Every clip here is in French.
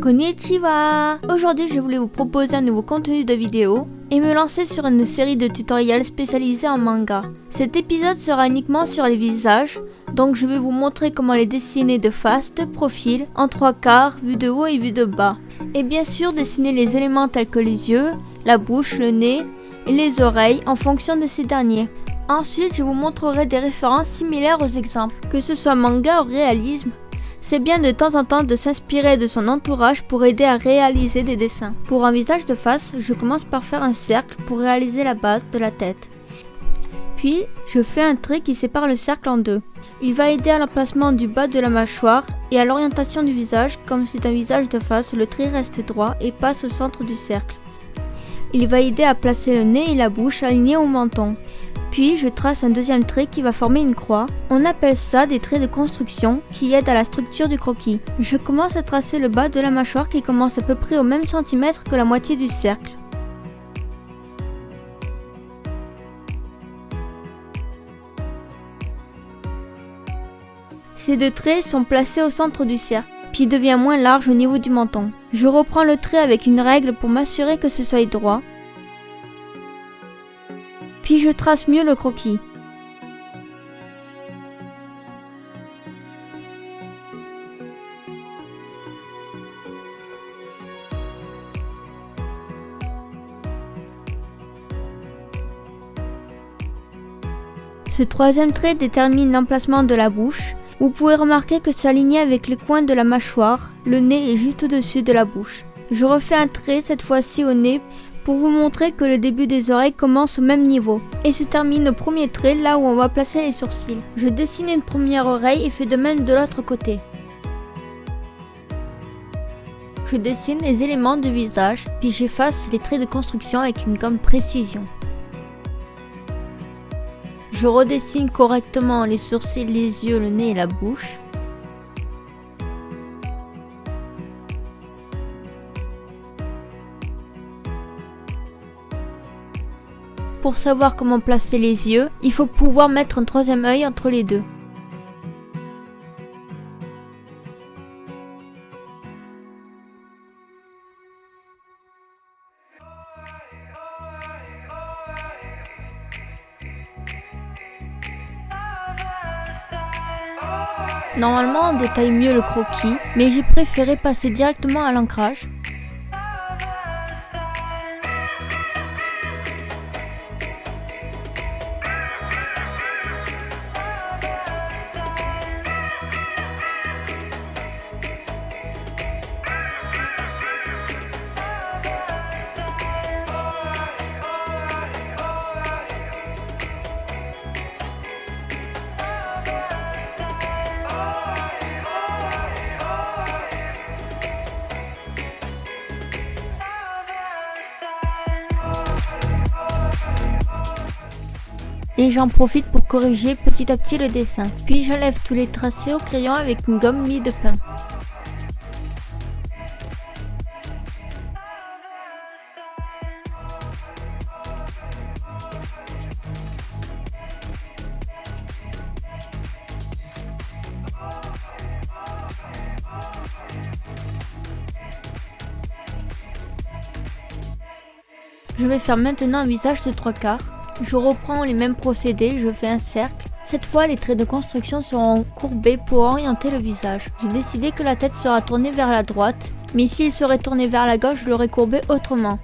Konnichiwa! Aujourd'hui, je voulais vous proposer un nouveau contenu de vidéo et me lancer sur une série de tutoriels spécialisés en manga. Cet épisode sera uniquement sur les visages, donc je vais vous montrer comment les dessiner de face, de profil, en 3/4, vue de haut et vue de bas. Et bien sûr, dessiner les éléments tels que les yeux, la bouche, le nez et les oreilles en fonction de ces derniers. Ensuite, je vous montrerai des références similaires aux exemples, que ce soit manga ou réalisme. C'est bien de temps en temps de s'inspirer de son entourage pour aider à réaliser des dessins. Pour un visage de face, je commence par faire un cercle pour réaliser la base de la tête. Puis, je fais un trait qui sépare le cercle en deux. Il va aider à l'emplacement du bas de la mâchoire et à l'orientation du visage. Comme c'est un visage de face, le trait reste droit et passe au centre du cercle. Il va aider à placer le nez et la bouche alignés au menton. Puis je trace un deuxième trait qui va former une croix. On appelle ça des traits de construction qui aident à la structure du croquis. Je commence à tracer le bas de la mâchoire qui commence à peu près au même centimètre que la moitié du cercle. Ces deux traits sont placés au centre du cercle, puis devient moins large au niveau du menton. Je reprends le trait avec une règle pour m'assurer que ce soit droit. Puis je trace mieux le croquis. Ce troisième trait détermine l'emplacement de la bouche. Vous pouvez remarquer que c'est aligné avec les coins de la mâchoire, le nez est juste au-dessus de la bouche. Je refais un trait cette fois-ci au nez pour vous montrer que le début des oreilles commence au même niveau et se termine au premier trait là où on va placer les sourcils. Je dessine une première oreille et fais de même de l'autre côté. Je dessine les éléments du visage, puis j'efface les traits de construction avec une gomme précision. Je redessine correctement les sourcils, les yeux, le nez et la bouche. Pour savoir comment placer les yeux, il faut pouvoir mettre un troisième œil entre les deux. Normalement, on détaille mieux le croquis, mais j'ai préféré passer directement à l'ancrage. Et j'en profite pour corriger petit à petit le dessin. Puis j'enlève tous les tracés au crayon avec une gomme mie de pain. Je vais faire maintenant un visage de 3/4. Je reprends les mêmes procédés, je fais un cercle. Cette fois, les traits de construction seront courbés pour orienter le visage. J'ai décidé que la tête sera tournée vers la droite, mais s'il serait tourné vers la gauche, je l'aurais courbé autrement.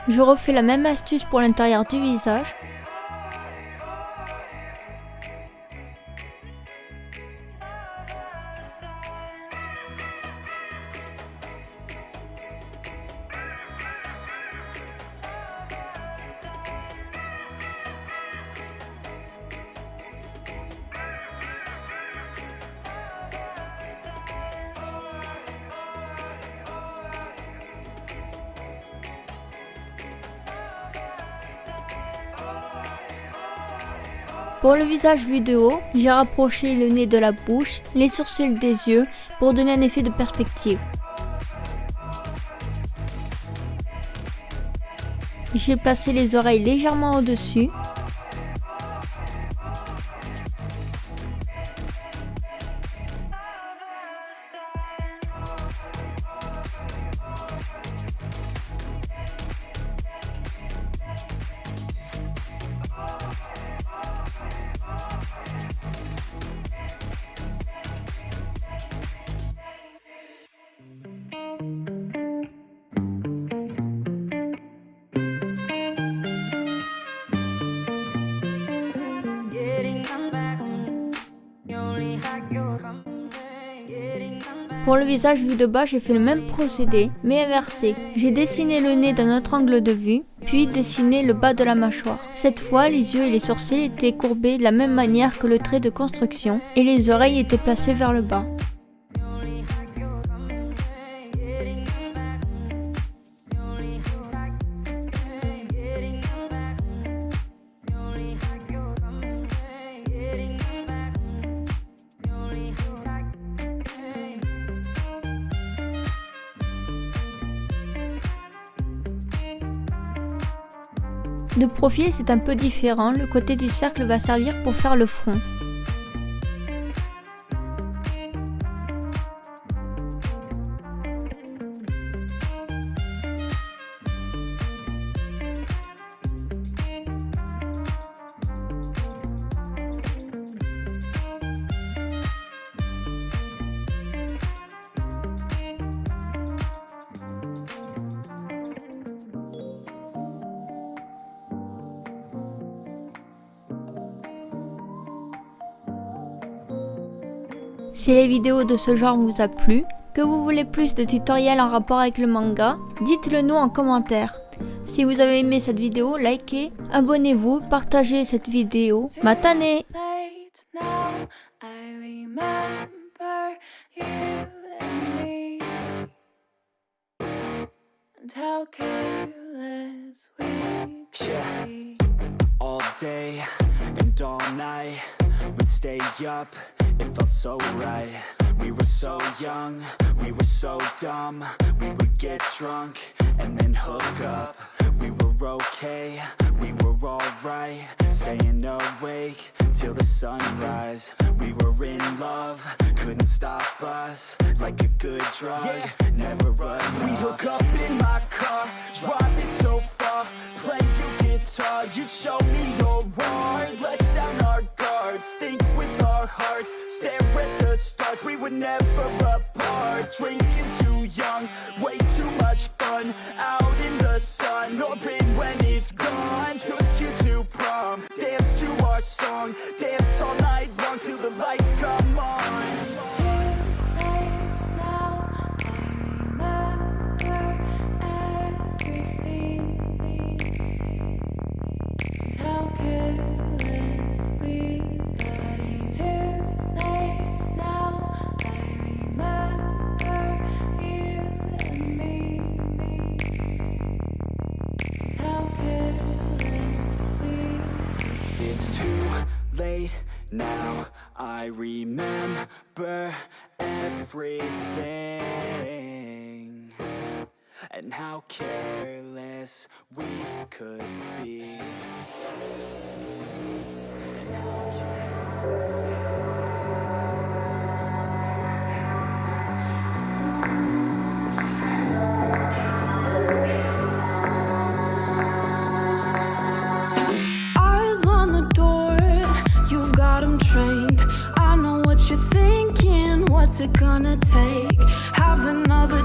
Je refais la même astuce pour l'intérieur du visage. Pour le visage vu de haut, j'ai rapproché le nez de la bouche, les sourcils des yeux pour donner un effet de perspective. J'ai placé les oreilles légèrement au-dessus. Pour le visage vu de bas, j'ai fait le même procédé, mais inversé. J'ai dessiné le nez d'un autre angle de vue, puis dessiné le bas de la mâchoire. Cette fois, les yeux et les sourcils étaient courbés de la même manière que le trait de construction, et les oreilles étaient placées vers le bas. De profil, c'est un peu différent, le côté du cercle va servir pour faire le front. Si les vidéos de ce genre vous a plu, que vous voulez plus de tutoriels en rapport avec le manga, dites-le nous en commentaire. Si vous avez aimé cette vidéo, likez, abonnez-vous, partagez cette vidéo. Matane! All day and all night, we'd stay up, it felt so right. We were so young, we were so dumb. We would get drunk and then hook up. We were okay, we were alright. Staying awake till the sunrise. We were in love, couldn't stop us. Like a good drug, never enough. We'd hook up in my car, driving so far. Play your guitar, you'd show me your art. Let down our guards, think with our hearts. Stare at the stars, we were never apart. Drinking too young, way too much fun. Out in the sun, open when it's gone. Took you to prom, dance to our song. Dance all night long till the lights come on. It's too late now, I remember everything, and how careless we could be. Trained. I know what you're thinking, what's it gonna take? Have another